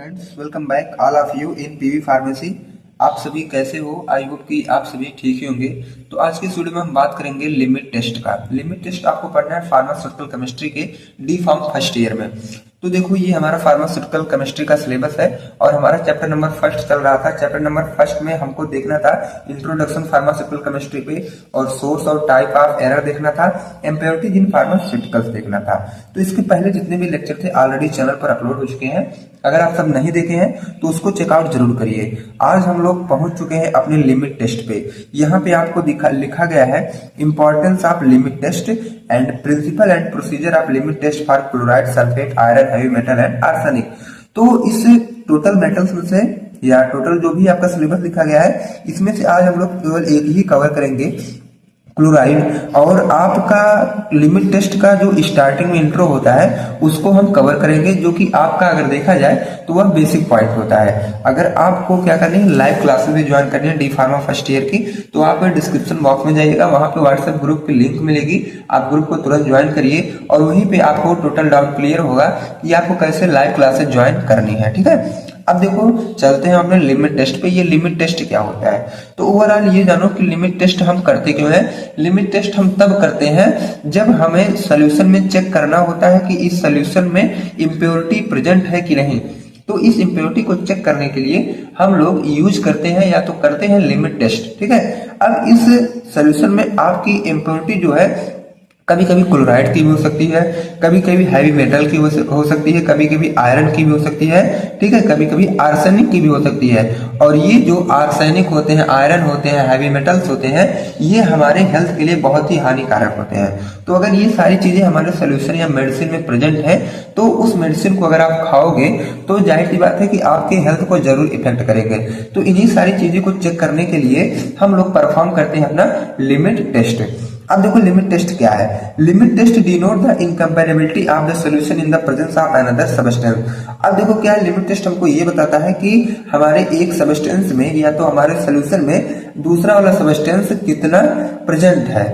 Friends, welcome back all of you in PV pharmacy. आप सभी कैसे हो? आई होप कि आप सभी ठीक ही होंगे। तो आज की इस वीडियो में हम बात करेंगे लिमिट टेस्ट का। लिमिट टेस्ट आपको पढ़ना है फार्मास्यूटिकल केमिस्ट्री के डी फार्म फर्स्ट ईयर में। तो देखो, ये हमारा फार्मास्यूटिकल केमिस्ट्री का सिलेबस है और हमारा चैप्टर नंबर फर्स्ट चल रहा था। चैप्टर नंबर फर्स्ट में हमको देखना था इंट्रोडक्शन फार्मास्यूटिकल केमिस्ट्री पे और सोर्स और टाइप ऑफ एरर देखना था, इम्प्योरिटीज इन फार्मास्यूटिकल्स देखना था। तो इसके पहले जितने भी लेक्चर थे ऑलरेडी चैनल पर अपलोड हो चुके हैं। अगर आप सब नहीं देखे हैं तो उसको चेकआउट जरूर करिए। आज हम लोग पहुंच चुके हैं अपने लिमिट टेस्ट पे। यहाँ पे आपको लिखा गया है importance of limit test and principle and procedure of limit test for chloride, sulphate, iron, heavy metal and arsenic. तो इस टोटल मेटल्स में से या टोटल जो भी आपका सिलेबस लिखा गया है, इसमें से आज हम लोग केवल एक ही कवर करेंगे, क्लोराइड। और आपका लिमिट टेस्ट का जो स्टार्टिंग में इंट्रो होता है उसको हम कवर करेंगे, जो कि आपका अगर देखा जाए तो वह बेसिक पॉइंट होता है। अगर आपको क्या करनी है, लाइव क्लासेस भी ज्वाइन करनी है डी फार्मा फर्स्ट ईयर की, तो आप डिस्क्रिप्शन बॉक्स में जाइएगा, वहां पे व्हाट्सएप ग्रुप की लिंक मिलेगी। आप ग्रुप को तुरंत ज्वाइन करिए और वहीं पे आपको टोटल डाउट क्लियर होगा कि आपको कैसे लाइव क्लासेस ज्वाइन करनी है। ठीक है, अब देखो चलते हैं अपने लिमिट टेस्ट पे। ये लिमिट टेस्ट क्या होता है, तो ओवरऑल ये जानो कि लिमिट टेस्ट हम करते क्यों हैं। लिमिट टेस्ट हम तब करते हैं जब हमें सॉल्यूशन में चेक करना होता है कि इस सॉल्यूशन में इम्प्योरिटी प्रेजेंट है कि नहीं। तो इस इम्प्योरिटी को चेक करने के लिए हम लोग यूज करते हैं या तो करते हैं लिमिट टेस्ट। ठीक है, अब इस सॉल्यूशन में आपकी इम्प्योरिटी जो है कभी कभी क्लोराइड की भी हो सकती है, कभी कभी हैवी मेटल की हो सकती है, कभी कभी आयरन की भी हो सकती है। ठीक है, कभी कभी आर्सेनिक की भी हो सकती है। और ये जो आर्सेनिक होते हैं, आयरन होते हैं, हैवी मेटल्स होते हैं, ये हमारे हेल्थ के लिए बहुत ही हानिकारक होते हैं। तो अगर ये सारी चीजें हमारे सोल्यूशन या मेडिसिन में प्रेजेंट है तो उस मेडिसिन को अगर आप खाओगे तो जाहिर सी बात है कि आपके हेल्थ को जरूर इफेक्ट करेंगे। तो इन्हीं सारी चीजें को चेक करने के लिए हम लोग परफॉर्म करते हैं अपना लिमिट टेस्ट। अब देखो लिमिट टेस्ट क्या है। Limit test denote the incompatibility of the solution in the presence of another substance. अब देखो क्या है, लिमिट टेस्ट हमको ये बताता है कि हमारे एक सब्सटेंस में या तो हमारे सॉल्यूशन में दूसरा वाला सब्सटेंस कितना प्रेजेंट है,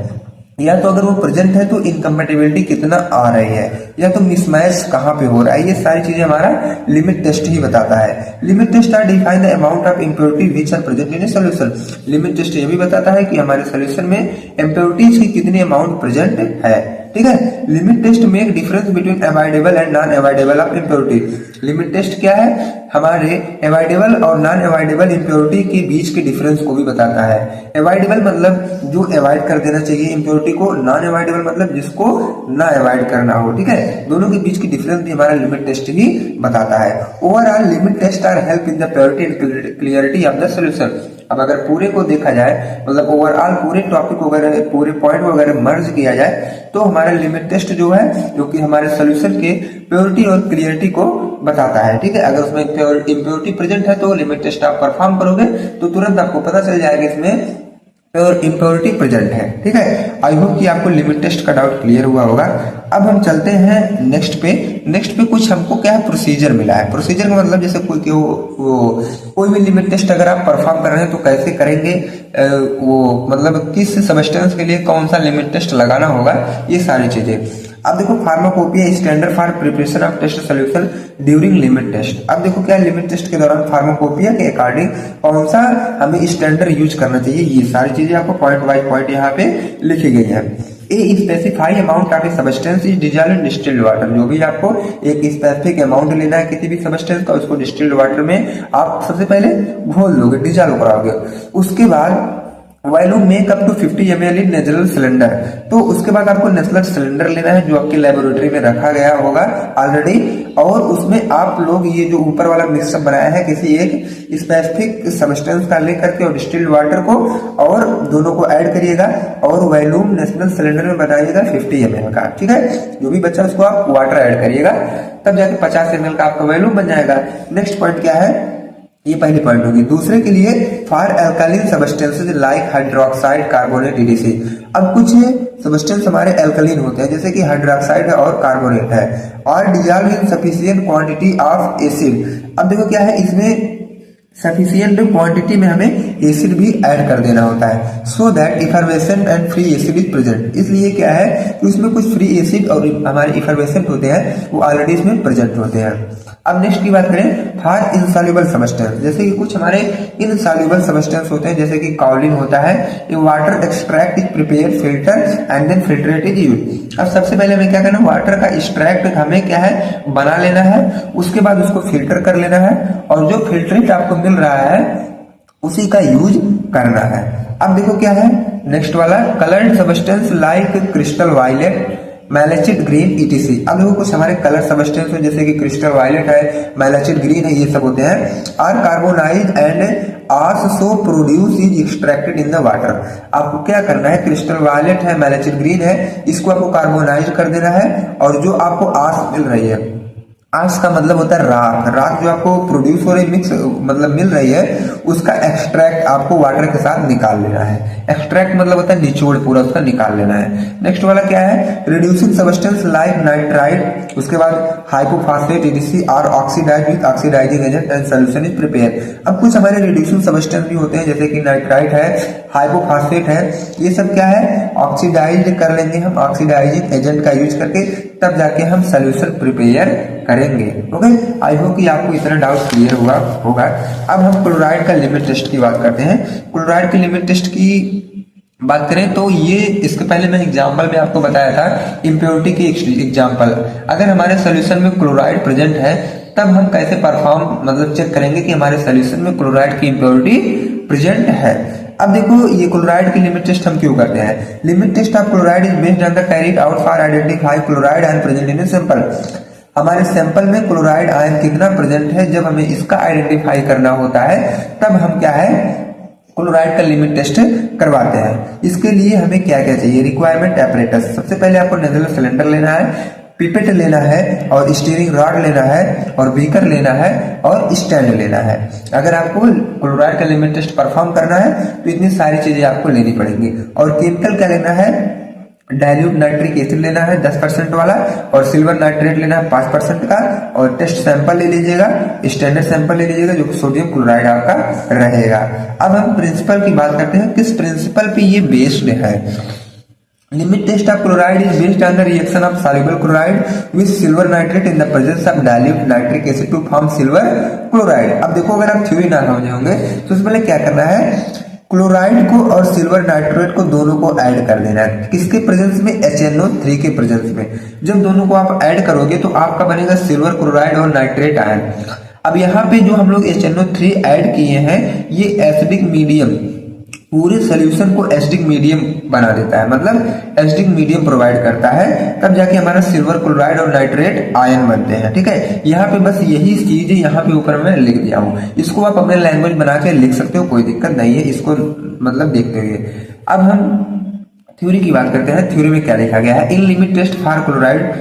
या तो अगर वो प्रेजेंट है तो इनकम्पेटिबिलिटी कितना आ रही है, या तो मिसमैच कहाँ पे हो रहा है। ये सारी चीजें हमारा लिमिट टेस्ट ही बताता है। Limit test are define the amount of impurity which are present in a solution. Limit test ये भी बताता है कि हमारे सॉल्यूशन में इम्प्योरिटीज की कितनी अमाउंट प्रेजेंट है। ठीक है, limit test make difference between avoidable and non avoidable of impurity. Limit test क्या है, हमारे अवॉइडेबल और नॉन अवॉइडेबल इम्प्योरिटी के बीच के डिफरेंस को भी बताता है। अवॉइडेबल मतलब जो अवॉइड कर देना चाहिए इम्प्योरिटी को, नॉन अवॉइडेबल मतलब जिसको ना अवॉइड करना हो। ठीक है, दोनों के बीच की डिफरेंस भी हमारा लिमिट टेस्ट ही बताता है। Overall limit test are help in the purity and clarity of the solution. अब अगर पूरे को देखा जाए, मतलब ओवरऑल पूरे टॉपिक वगैरह पूरे पॉइंट वगैरह मर्ज किया जाए, तो हमारा लिमिट टेस्ट जो है जो कि हमारे सॉल्यूशन के प्योरिटी और क्लियरिटी को बताता है। ठीक है, अगर उसमें इम्प्योरिटी प्रेजेंट है तो लिमिट टेस्ट आप परफॉर्म करोगे तो तुरंत आपको पता चल जाएगा इसमें इम्प्योरिटी प्रेजेंट है। ठीक है, आई होप कि आपको लिमिट टेस्ट का डाउट क्लियर हुआ होगा। अब हम चलते हैं नेक्स्ट पे। नेक्स्ट पे कुछ हमको क्या है, प्रोसीजर मिला है। प्रोसीजर का मतलब जैसे कोई भी लिमिट टेस्ट अगर आप परफॉर्म कर रहे हैं तो कैसे करेंगे, वो मतलब किस सब्सटेंस के लिए कौन सा लिमिट टेस्ट लगाना होगा, ये सारी चीजें। अब देखो pharmacopoeia standard for preparation of test solution during limit test. अब देखो क्या लिमिट टेस्ट के दौरान फार्माकोपिया के अकॉर्डिंग कौन सा हमें स्टैंडर्ड यूज करना चाहिए, ये सारी चीजें आपको पॉइंट बाय पॉइंट यहाँ पे लिखी गई है। A specify amount of a substance is dissolved in distilled water. जो भी आपको एक स्पेसिफिक अमाउंट लेना है किसी भी सब्सटेंस का, उसको डिस्टिल्ड वाटर में आप सबसे पहले घोल लोगे, डिजॉल्व कराओगे। उसके बाद volume make up to 50 ml in natural cylinder. तो उसके बाद आपको नेचुरल सिलेंडर लेना है जो आपके लेबोरेटरी में रखा गया होगा ऑलरेडी, और उसमें आप लोग ये जो ऊपर वाला मिक्सअप बनाया है किसी एक स्पेसिफिक सब्सटेंस का लेकर के और डिस्टिल्ड वाटर को, और दोनों को ऐड करिएगा और वॉल्यूम नेचुरल सिलेंडर में बनाइएगा 50 ml का। ठीक है, जो भी बच्चा उसको आप वाटर ऐड करिएगा, तब जाके 50 ml का आपका वॉल्यूम बन जाएगा। नेक्स्ट पॉइंट क्या है, ये पहली पॉइंट होगी। दूसरे के लिए for alkaline substances like hydroxide, carbonate, EDC। अब कुछ सब्सटेंस हमारे अल्कालीन होते हैं जैसे कि हाइड्रोक्साइड है और कार्बोनेट है, और dissolve in sufficient quantity of acid. अब देखो क्या है, इसमें सफिशिएंट क्वांटिटी में हमें एसिड भी ऐड कर देना होता है, so that effervescent and free acid is present. इसलिए क्या है कि उसमें कुछ फ्री एसिड और हमारे इफर्वेसेंट होते हैं वो ऑलरेडी इसमें प्रेजेंट होते हैं। अब नेक्स्ट की बात करें फॉर इनसॉल्युबल सबस्टेंस, जैसे कि कुछ हमारे इनसॉल्युबल सबस्टेंस होते हैं, जैसे कि काउलिन होता है, ये water extract is prepare filter and then filtrate is use. अब सबसे पहले हमें क्या करना है, वाटर का एक्सट्रैक्ट हमें क्या है बना लेना है, उसके बाद उसको फिल्टर कर लेना है और जो फिल्ट्रेट आपको मिल रहा है उसी का यूज करना है। अब देखो क्या है नेक्स्ट वाला, coloured substance like crystal violet, malachite green ETC. अब देखो कुछ हमारे कलर सबस्टेंस है जैसे कि क्रिस्टल वायलेट है, मैलेचिट ग्रीन है, ये सब होते हैं। Are carbonize and ash so produce is extracted in the water. आपको क्या करना है, क्रिस्टल वायलेट है, मैलेचिट ग्रीन है, इसको आपको कार्बोनाइज कर देना है और जो आपको आस मिल रही है, आस का मतलब होता है राख, राख जो आपको प्रोड्यूस हो रही मिक्स मतलब मिल रही है उसका एक्सट्रैक्ट आपको वाटर के साथ निकाल लेना है। एक्सट्रैक्ट मतलब होता है निचोड़ पूरा उसका निकाल लेना है। नेक्स्ट वाला क्या है, रिड्यूसिंग सबस्टेंस लाइक नाइट्राइट, उसके बाद hypophosphate ETC are oxidised with oxidising agent and solution is prepare. अब कुछ हमारे रिड्यूसिंग सबस्टेंस भी होते हैं जैसे कि नाइट्राइट है, हाइपोफॉस्फेट है, ये सब क्या है ऑक्सीडाइज कर लेंगे हम ऑक्सीडाइजिंग एजेंट का यूज करके, तब जाके हम सोल्यूशन प्रिपेयर करेंगे। ओके, आई होप कि आपको इतना डाउट क्लियर होगा। अब हम क्लोराइड का लिमिट टेस्ट की बात करते हैं। क्लोराइड के लिमिट टेस्ट की बात करें तो ये इसके पहले मैं एग्जांपल में आपको बताया था इम्प्योरिटी की एग्जांपल। अगर हमारे सोल्यूशन में क्लोराइड प्रेजेंट है तब हम कैसे परफॉर्म मतलब चेक करेंगे कि हमारे सोल्यूशन में क्लोराइड की इम्प्योरिटी प्रेजेंट है। अब देखो ये क्लोराइड की लिमिट टेस्ट हम क्यों करते हैं, limit test of chloride is based on the carried out for identify chloride ion present in sample. हमारे सैंपल में क्लोराइड आयन कितना प्रेजेंट है, जब हमें इसका आइडेंटिफाई करना होता है तब हम क्या है क्लोराइड का लिमिट टेस्ट करवाते हैं। इसके लिए हमें क्या क्या चाहिए, रिक्वायरमेंट एपरेटस, सबसे पहले आपको नेजल सिलेंडर लेना है, पिपेट लेना है और स्टीयरिंग रॉड लेना है और बीकर लेना है और स्टैंड लेना है। अगर आपको क्लोराइड का लिमिट टेस्ट परफॉर्म करना है तो इतनी सारी चीजें आपको लेनी पड़ेंगी। और केमिकल क्या लेना है, डाइल्यूट नाइट्रिक एसिड लेना है 10% वाला और सिल्वर नाइट्रेट लेना है 5% का, और टेस्ट सैंपल ले लीजिएगा, स्टैंडर्ड सैंपल ले लीजिएगा जो सोडियम क्लोराइड आपका रहेगा। अब हम प्रिंसिपल की बात करते हैं, किस प्रिंसिपल पे ये बेस्ड है। Limit test of chloride is based on the reaction of soluble chloride with silver nitrate in the presence of dilute nitric acid to form silver chloride. अब देखो अगर आप थ्योरी ना समझे होंगे तो उससे पहले क्या करना है, क्लोराइड को और सिल्वर नाइट्रेट को दोनों को ऐड कर देना है, किसके प्रेजेंस में, HNO3 के प्रेजेंस में। जब दोनों को आप ऐड करोगे तो आपका बनेगा सिल्वर क्लोराइड और नाइट्रेट आयन। अब यहाँ पे जो हम लोग HNO3 ऐड किए हैं ये एसिडिक मीडियम पूरे सोल्यूशन को एसिडिक मीडियम बना देता है, मतलब एसिडिक मीडियम प्रोवाइड करता है, तब जाके हमारा सिल्वर क्लोराइड और नाइट्रेट आयन बनते हैं। ठीक है, यहाँ पे बस यही चीज यहाँ पे ऊपर में लिख दिया हूँ, इसको आप अपने लैंग्वेज बना के लिख सकते हो, कोई दिक्कत नहीं है इसको मतलब देखते हुए। अब हम थ्योरी की बात करते हैं, थ्योरी में क्या लिखा गया है, in limit test for chloride.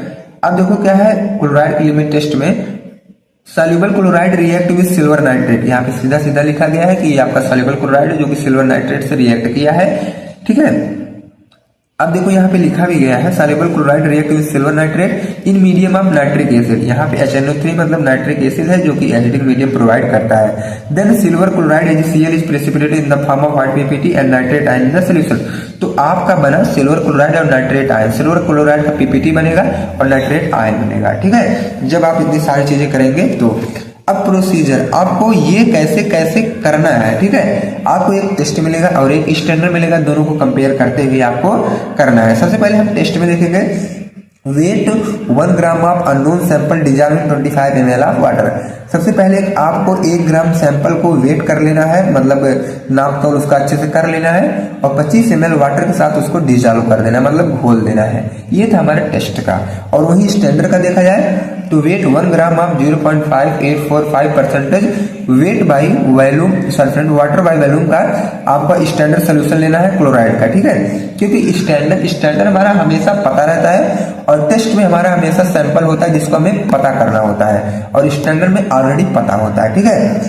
अब देखो क्या है क्लोराइड की लिमिट टेस्ट में, soluble chloride react with silver nitrate, यहाँ पे सीधा सीधा लिखा गया है कि ये आपका सॉल्युबल क्लोराइड है जो कि सिल्वर नाइट्रेट से रिएक्ट किया है। ठीक है, अब देखो यहाँ पे लिखा भी गया है soluble chloride react with silver nitrate in medium of nitric acid, यहाँ पे HNO3 मतलब नाइट्रिक एसिड है जो कि एसिडिक मीडियम प्रोवाइड करता है। Then silver chloride HCl is precipitated in the form of white PPT and nitrate ion in the solution. तो आपका बना सिल्वर क्लोराइड और नाइट्रेट आयन, सिल्वर क्लोराइड का PPT बनेगा और नाइट्रेट आयन बनेगा। ठीक है, जब आप इतनी सारी चीजें करेंगे तो अब प्रोसीजर आपको ये कैसे कैसे करना है। ठीक है, आपको एक टेस्ट मिलेगा और एक स्टैंडर्ड मिलेगा, दोनों को कंपेयर करते हुए आपको करना है। सबसे पहले हम टेस्ट में देखेंगे weight 1 gram of unknown sample dissolve in 25 ml of water. सबसे पहले आपको 1 ग्राम सैंपल को वेट कर लेना है, मतलब नाप तोल उसका अच्छे से कर लेना है और 25 ml वाटर के साथ उसको डिजॉल्व कर देना है, मतलब घोल देना है। ये था हमारे टेस्ट का। और वही स्टैंडर्ड का देखा जाए तो weight 1 gram of 0.5845% weight by volume sulphate water by volume का आपका स्टैंडर्ड सोल्यूशन लेना है क्लोराइड का। ठीक है, क्योंकि स्टैंडर्ड हमारा हमेशा पता रहता है और टेस्ट में हमारा हमेशा सैंपल होता है जिसको हमें पता करना होता है और स्टैंडर्ड में ऑलरेडी पता होता है। ठीक है,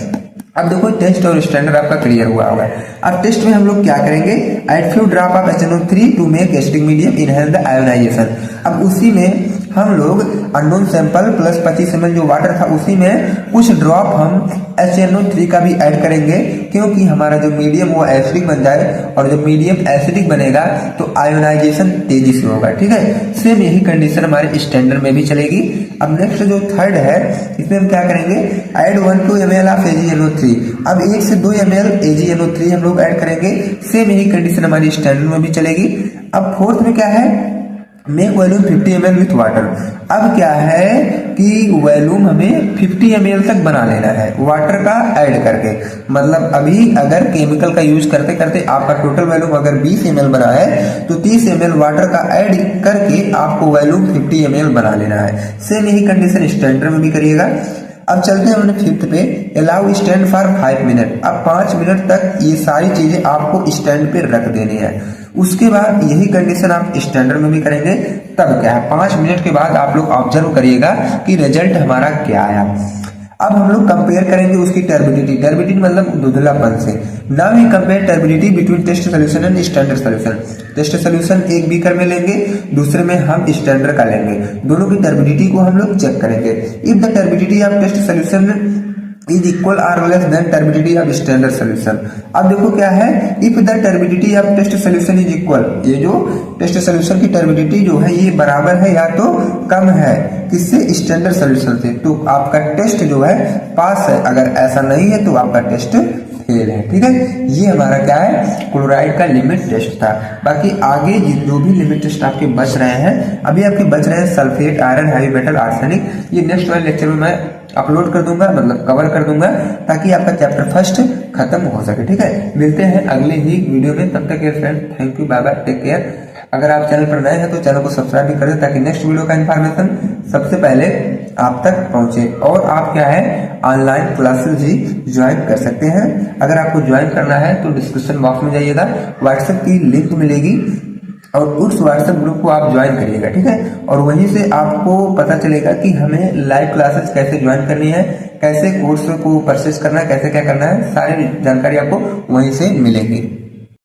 अब देखो टेस्ट और स्टैंडर्ड आपका क्लियर हुआ होगा। अब टेस्ट में हम लोग क्या करेंगे, add few drop of HNO3 to make acidic medium enhance the ionization. अब उसी में हम लोग अननोन सैंपल प्लस 25 ml जो वाटर था उसी में कुछ ड्रॉप हम HNO3 का भी ऐड करेंगे, क्योंकि हमारा जो मीडियम वो एसिडिक बन जाए, और जब मीडियम एसिडिक बनेगा तो आयोनाइजेशन तेजी से होगा। ठीक है, सेम यही कंडीशन हमारे स्टैंडर्ड में भी चलेगी। अब नेक्स्ट जो थर्ड है, इसमें हम क्या करेंगे, add 1 to ml of AgNO3। अब 1 से 2 ml AgNO3 हम लोग ऐड करेंगे, सेम यही कंडीशन हमारी स्टैंडर्ड में भी चलेगी। अब फोर्थ में क्या है, make volume 50 ml with water. अब क्या है कि वॉल्यूम हमें 50 ml तक बना लेना है वाटर का ऐड करके। मतलब अभी अगर केमिकल का यूज करते करते आपका टोटल वॉल्यूम अगर 20 ml बना है तो 30 ml वाटर का ऐड करके आपको वॉल्यूम 50 ml बना लेना है। सेम यही कंडीशन स्टैंडर्ड में भी करिएगा। अब चलते हैं अपने फिफ्थ पे, अलाउ स्टैंड फॉर 5 मिनट। अब 5 मिनट तक ये सारी चीजें आपको स्टैंड पे रख देनी है। उसके बाद यही कंडीशन आप स्टैंडर्ड में भी करेंगे। तब क्या है, 5 मिनट के बाद आप लोग ऑब्जर्व करिएगा कि रिजल्ट हमारा क्या आया। अब हम लोग कंपेयर करेंगे उसकी टर्बिडिटी। टर्बिडिटी मतलब धुंधलापन से। Now we compare turbidity between test solution and standard solution. Test solution एक बीकर में लेंगे, दूसरे में हम स्टैंडर्ड का लेंगे, दोनों की टर्बिडिटी को हम लोग चेक करेंगे। If the turbidity of test solution is equal or less than turbidity of standard solution. अब देखो क्या है, if the turbidity of test solution is equal, ये जो टेस्ट सोल्यूशन की टर्बिडिटी जो है ये बराबर है या तो कम है किससे, स्टैंडर्ड सोल्यूशन से, तो आपका टेस्ट जो है पास है। अगर ऐसा नहीं है तो आपका टेस्ट फेल है। ठीक है, ये हमारा क्या है, क्लोराइड का लिमिट टेस्ट था। बाकी आगे जो भी लिमिट टेस्ट आपके बच रहे हैं, अभी आपके बच रहे हैं sulphate, iron, heavy metal, arsenic, ये नेक्स्ट वाले लेक्चर में मैं अपलोड कर दूंगा, मतलब कवर कर दूंगा, ताकि आपका चैप्टर फर्स्ट खत्म हो सके। ठीक है, मिलते हैं अगले ही वीडियो में, तब तक के friend thank you, bye bye, take care. अगर आप चैनल पर नए हैं तो चैनल को सब्सक्राइब भी कर दें, ताकि नेक्स्ट वीडियो का इन्फॉर्मेशन सबसे पहले आप तक पहुंचे। और आप क्या है, ऑनलाइन क्लासेस भी ज्वाइन कर सकते हैं। अगर आपको ज्वाइन करना है तो डिस्क्रिप्शन बॉक्स में जाइएगा, व्हाट्सएप की लिंक मिलेगी और उस व्हाट्सएप ग्रुप को आप ज्वाइन करिएगा। ठीक है, और वहीं से आपको पता चलेगा कि हमें लाइव क्लासेस कैसे ज्वाइन करनी है, कैसे कोर्स को परचेस करना है, कैसे क्या करना है, सारी जानकारी आपको वहीं से मिलेगी।